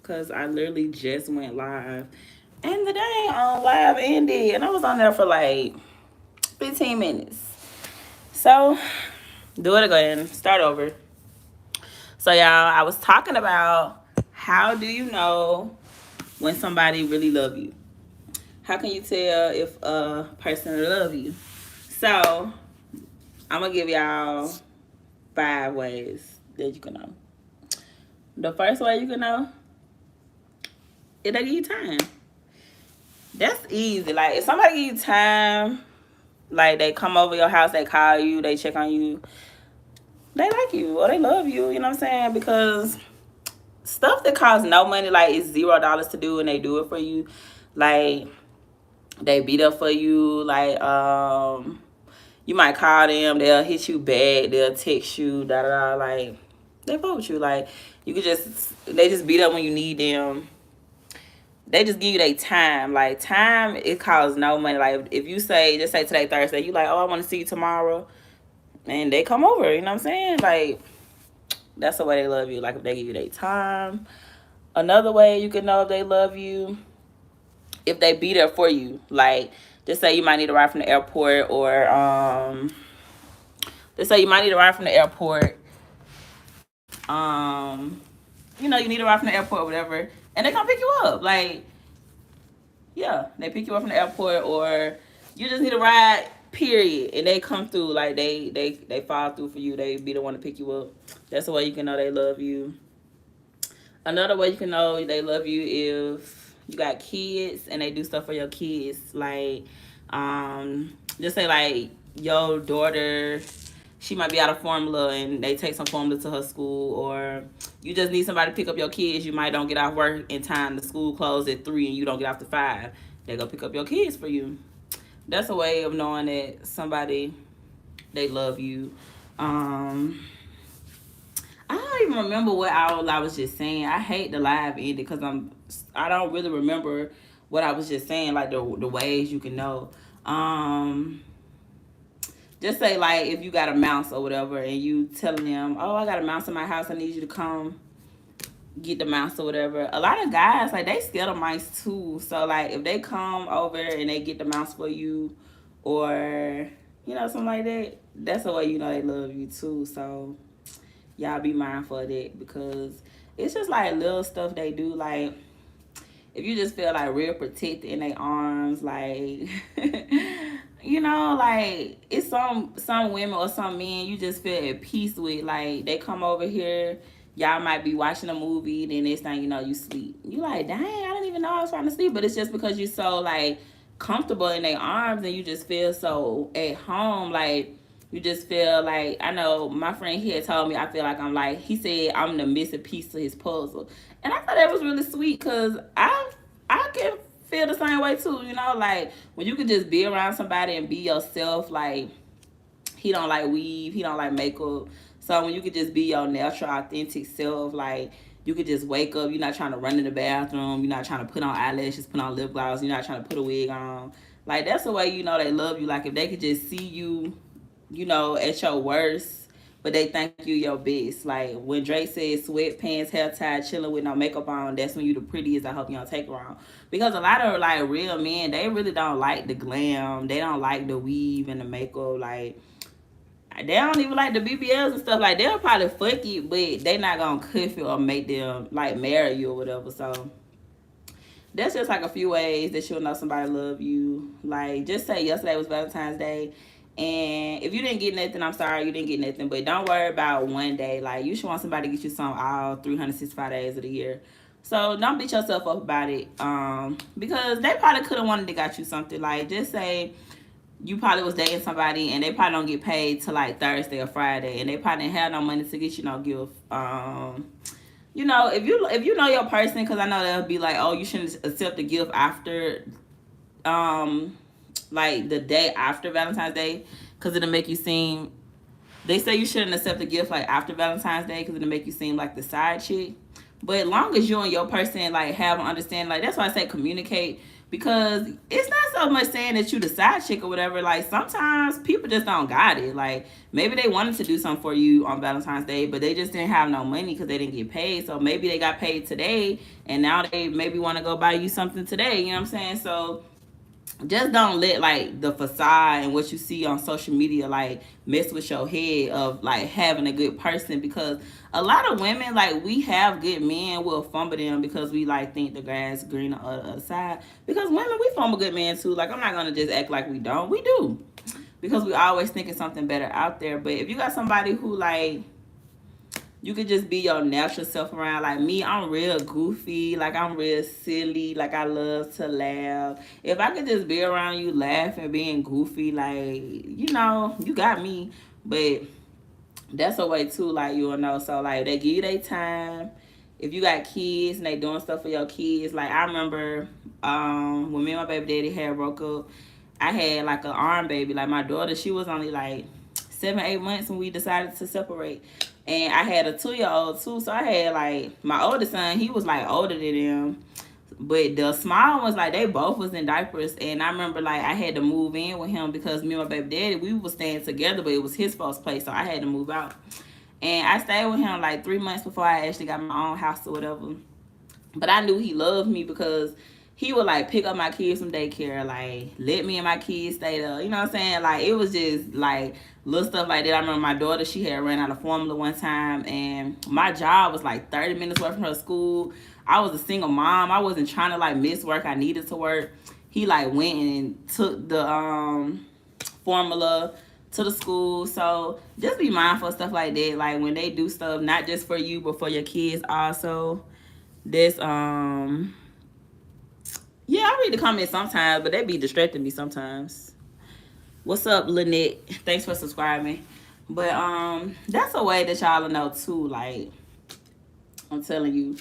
because I literally just went live. And the day on live ended, and I was on there for like 15 minutes. So, do it again. Start over. So, y'all, I was talking about how do you know when somebody really love you? How can you tell if a person love you? So, I'm going to give y'all 5 ways that you can know. The first way you can know is they give you time. That's easy. Like, if somebody give you time, like they come over your house, they call you, they check on you, they like you or they love you, you know what I'm saying? Because stuff that costs no money, like it's $0 to do and they do it for you. Like they beat up for you, like you might call them, they'll hit you back, they'll text you, da da da, like they fuck with you. Like you could they just beat up when you need them. They just give you their time. Like time, it costs no money. Like if you say, just say today Thursday, you like, oh, I want to see you tomorrow, and they come over. You know what I'm saying? Like that's the way they love you. Like if they give you their time. Another way you can know if they love you, if they be there for you. Like just say you might need a ride from the airport, or just say you might need a ride from the airport. You know, you need a ride from the airport or whatever, and they come pick you up. Like, yeah, they pick you up from the airport, or you just need a ride, period, and they come through. Like they fall through for you. They be the one to pick you up. That's the way you can know they love you. Another way you can know they love you if you got kids and they do stuff for your kids. Like, just say like your daughter, she might be out of formula and they take some formula to her school, or you just need somebody to pick up your kids. You might don't get off work in time. The school closed at 3 and you don't get off to 5. They go pick up your kids for you. That's a way of knowing that somebody, they love you. I don't even remember what I was just saying. I hate the live ending because I don't really remember what I was just saying, like the ways you can know. Just say like if you got a mouse or whatever and you telling them, oh, I got a mouse in my house, I need you to come get the mouse or whatever. A lot of guys, like, they scared of mice too. So like if they come over and they get the mouse for you, or you know, something like that, that's the way you know they love you too. So y'all be mindful of that, because it's just like little stuff they do. Like if you just feel like real protected in their arms, like you know, like it's some women or some men you just feel at peace with. Like they come over here, y'all might be watching a movie, then next thing you know you sleep. You like, dang, I didn't even know I was trying to sleep. But it's just because you're so like comfortable in their arms and you just feel so at home. Like you just feel like, I know my friend, he had told me, I feel like I'm like, he said I'm the missing piece to his puzzle. And I thought that was really sweet, because I can feel the same way too, you know, like when you can just be around somebody and be yourself. Like he don't like weave, he don't like makeup. So when you could just be your natural, authentic self, like you could just wake up, you're not trying to run in the bathroom, you're not trying to put on eyelashes, put on lip gloss, you're not trying to put a wig on. Like that's the way you know they love you. Like if they could just see you, you know, at your worst, but they think you your best. Like when Drake said sweatpants, hair tied, chilling with no makeup on, that's when you the prettiest. I hope you don't take it wrong. Because a lot of like real men, they really don't like the glam. They don't like the weave and the makeup. Like they don't even like the BBLs and stuff. Like they'll probably fuck you, but they not gonna cuff you or make them like marry you or whatever. So that's just like a few ways that you'll know somebody love you. Like just say yesterday was Valentine's Day, and if you didn't get nothing, I'm sorry you didn't get nothing. But don't worry about one day. Like you should want somebody to get you something all 365 days of the year. So don't beat yourself up about it. Because they probably could have wanted to got you something. Like just say you probably was dating somebody and they probably don't get paid till like Thursday or Friday, and they probably didn't have no money to get you no gift. You know, if you know your person, because I know they'll be like, oh, you shouldn't accept a gift after, like the day after Valentine's Day, because it'll make you seem. They say you shouldn't accept a gift like after Valentine's Day, because it'll make you seem like the side chick. But as long as you and your person like have an understanding, like that's why I say communicate. Because it's not so much saying that you the side chick or whatever. Like sometimes people just don't got it. Like maybe they wanted to do something for you on Valentine's Day, but they just didn't have no money because they didn't get paid. So maybe they got paid today, and now they maybe want to go buy you something today. You know what I'm saying? So just don't let like the facade and what you see on social media like mess with your head of like having a good person, because a lot of women, like, we have good men, we'll fumble them because we like think the grass green on the other side. Because women, we fumble good men too. Like, I'm not gonna just act like we don't. We do, because we always thinking something better out there. But if you got somebody who like you could just be your natural self around. Like me, I'm real goofy. Like, I'm real silly. Like, I love to laugh. If I could just be around you laughing, being goofy, like, you got me. But that's a way too, like, you'll know. So, like, they give you their time. If you got kids and they doing stuff for your kids, like, I remember when me and my baby daddy had broke up, I had like an arm baby. Like, my daughter, she was only like 7-8 months when we decided to separate. And I had a 2-year-old too. So I had like my oldest son, he was like older than them. But the small ones, like, they both was in diapers. And I remember like I had to move in with him because me and my baby daddy, we was staying together, but it was his folks' place. So I had to move out. And I stayed with him like 3 months before I actually got my own house or whatever. But I knew he loved me because he would like pick up my kids from daycare, like let me and my kids stay there. You know what I'm saying? Like, it was just like little stuff like that. I remember my daughter, she had ran out of formula one time, and my job was like 30 minutes away from her school. I was a single mom. I wasn't trying to like miss work. I needed to work. He like went and took the formula to the school. So just be mindful of stuff like that. Like, when they do stuff, not just for you, but for your kids also. This yeah, I read the comments sometimes, but they be distracting me sometimes. What's up, Lynette? Thanks for subscribing. But that's a way that y'all know too. Like, I'm telling you,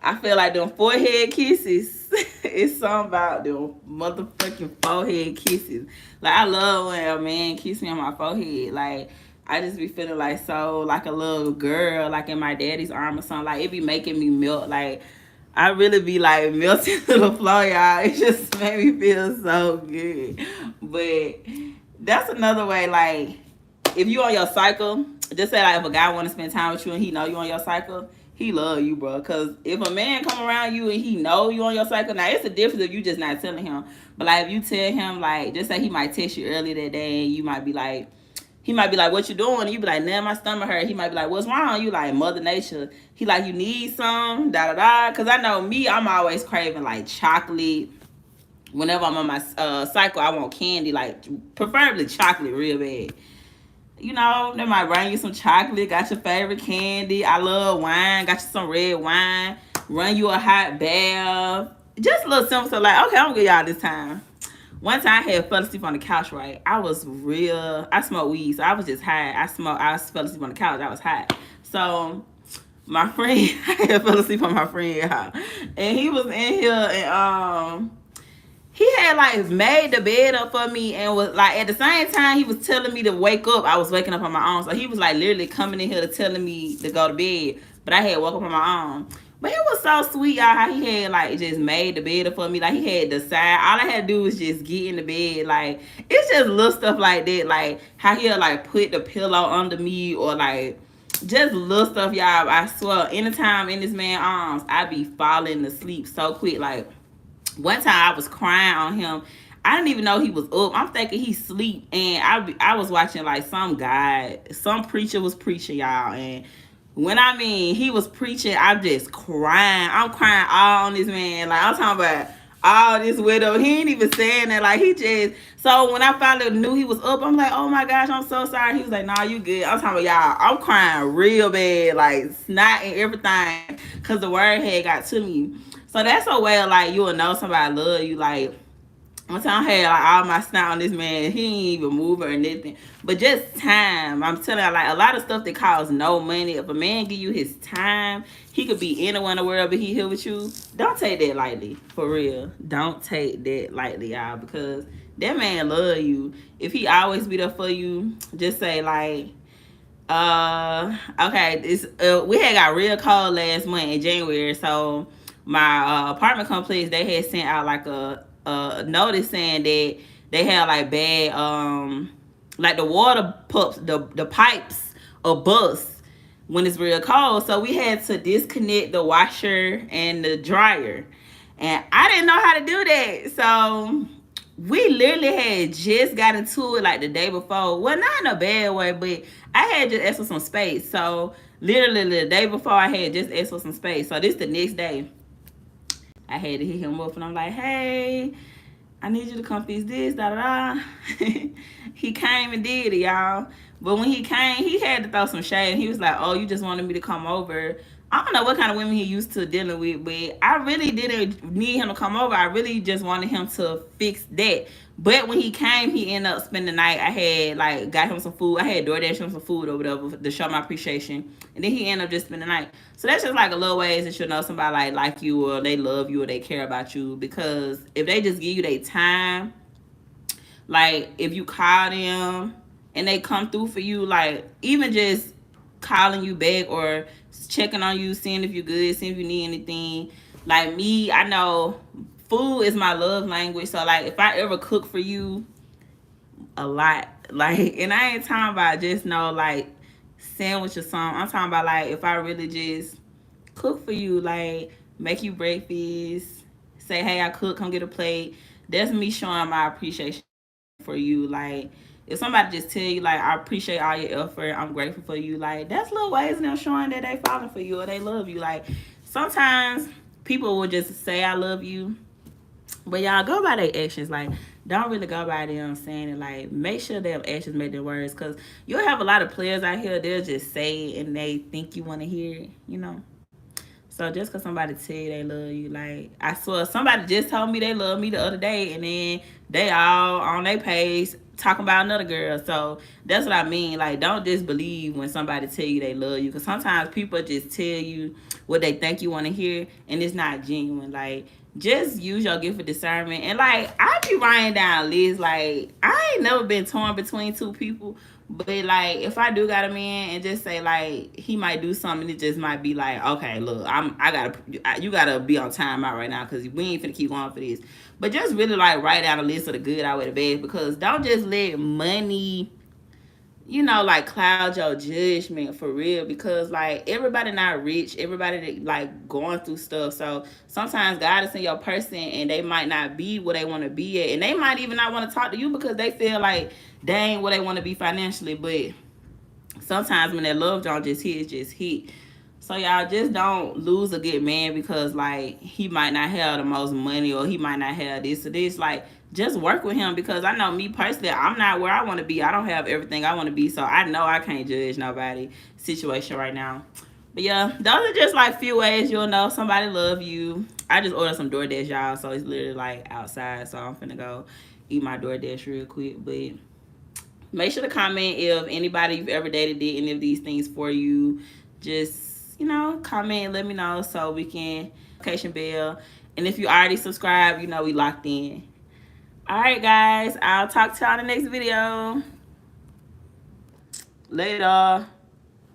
I feel like them forehead kisses. It's something about them motherfucking forehead kisses. Like, I love when a man kiss me on my forehead. Like, I just be feeling like so like a little girl, like in my daddy's arm or something. Like, it be making me melt. Like, I really be like melting to the floor, y'all. It just made me feel so good. But that's another way, like, if you on your cycle, just say like if a guy want to spend time with you and he know you on your cycle, he love you, bro. Because if a man come around you and he know you on your cycle, now it's a difference if you just not telling him. But like, if you tell him, like, just say he might text you earlier that day and you might be like, he might be like, what you doing? And you be like, nah, my stomach hurt. He might be like, what's wrong? You like, Mother Nature. He like, you need some, da-da-da. Because I know me, I'm always craving, like, chocolate. Whenever I'm on my cycle, I want candy, like, preferably chocolate real bad. You know, they might bring you some chocolate, got your favorite candy. I love wine, got you some red wine, run you a hot bath. Just a little simple stuff like, okay, I'm going to give y'all this time. One time I had fell asleep on the couch, right? I smoked weed, so I was just high. I fell asleep on the couch. I was high. So my friend, I had fell asleep on my friend house. And he was in here and he had like made the bed up for me and was like, at the same time he was telling me to wake up, I was waking up on my own. So he was like literally coming in here to telling me to go to bed, but I had woke up on my own. But it was so sweet, y'all, how he had like just made the bed up for me. Like, he had the side. All I had to do was just get in the bed. Like, it's just little stuff like that. Like how he'll like put the pillow under me, or like just little stuff, y'all. I swear, anytime in this man's arms, I be falling asleep so quick. Like, one time I was crying on him. I didn't even know he was up. I'm thinking he sleep, and I was watching like some preacher was preaching, y'all, and when I mean he was preaching, I'm just crying. I'm crying all on this man. Like, I'm talking about all this widow. He ain't even saying that. Like, he just, so when I finally knew he was up, I'm like, oh my gosh, I'm so sorry. He was like, nah, you good. I'm talking about, y'all, I'm crying real bad, like snot and everything, because the word had got to me. So that's a way of like, you'll know somebody love you. Like, one time I had like all my snot on this man. He ain't even move or nothing. But just time. I'm telling you, like, a lot of stuff that costs no money. If a man give you his time, he could be anywhere in the world, but he here with you. Don't take that lightly. For real. Don't take that lightly, y'all. Because that man love you. If he always be there for you, just say like, okay, we had got real cold last month in January. So my apartment complex, they had sent out like a notice saying that they had like bad like the water pumps, the pipes are bust when it's real cold. So we had to disconnect the washer and the dryer. And I didn't know how to do that. So we literally had just got into it like the day before. Well, not in a bad way, but I had just asked for some space. So literally the day before I had just asked for some space. So this the next day. I had to hit him up and I'm like, hey, I need you to come fix this, da da da. He came and did it, y'all. But when he came, he had to throw some shade. He was like, oh, you just wanted me to come over. I don't know what kind of women he used to dealing with, but I really didn't need him to come over. I really just wanted him to fix that. But when he came, he ended up spending the night. I had like got him some food. I had DoorDash him some food or whatever to show my appreciation. And then he ended up just spending the night. So that's just like a little ways that you know somebody like you or they love you or they care about you. Because if they just give you their time, like if you call them and they come through for you, like even just calling you back or checking on you, seeing if you're good, seeing if you need anything. Like me, I know food is my love language. So like if I ever cook for you a lot, like, and I ain't talking about just no like sandwich or something. I'm talking about like if I really just cook for you, like make you breakfast, say hey I cook, come get a plate. That's me showing my appreciation for you. Like if somebody just tell you like I appreciate all your effort, I'm grateful for you, like that's little ways of them showing that they falling for you or they love you. Like sometimes people will just say I love you, but y'all go by their actions. Like don't really go by them saying it. Like make sure their actions make their words, because you'll have a lot of players out here, they'll just say it and they think you want to hear it, you know. So just because somebody tell you they love you, like I swear somebody just told me they love me the other day, and then they all on their page talking about another girl. So that's what I mean. Like don't just believe when somebody tell you they love you, because sometimes people just tell you what they think you want to hear, and it's not genuine. Like just use your gift of discernment. And like I be writing down lists. Like I ain't never been torn between two people. But like if I do got a man and just say like he might do something, it just might be like, okay, look, you gotta be on time out right now because we ain't finna keep going for this. But just really like write down a list of the good out with the bad, because don't just let money, you know, like cloud your judgment for real. Because like everybody not rich, everybody that, like going through stuff. So sometimes God is in your person and they might not be where they want to be at, and they might even not want to talk to you because they feel like they ain't where they want to be financially. But sometimes when that love don't just hit, it just hit. So y'all just don't lose a good man because like he might not have the most money or he might not have this or this. Like just work with him, because I know me personally, I'm not where I want to be. I don't have everything I want to be. So I know I can't judge nobody situation right now. But yeah, those are just like few ways you'll know somebody love you. I just ordered some DoorDash, y'all. So it's literally like outside. So I'm finna go eat my DoorDash real quick. But make sure to comment if anybody you've ever dated did any of these things for you. Just, you know, comment and let me know so we can notification bell. And if you already subscribed, you know we locked in. All right, guys. I'll talk to y'all in the next video. Later.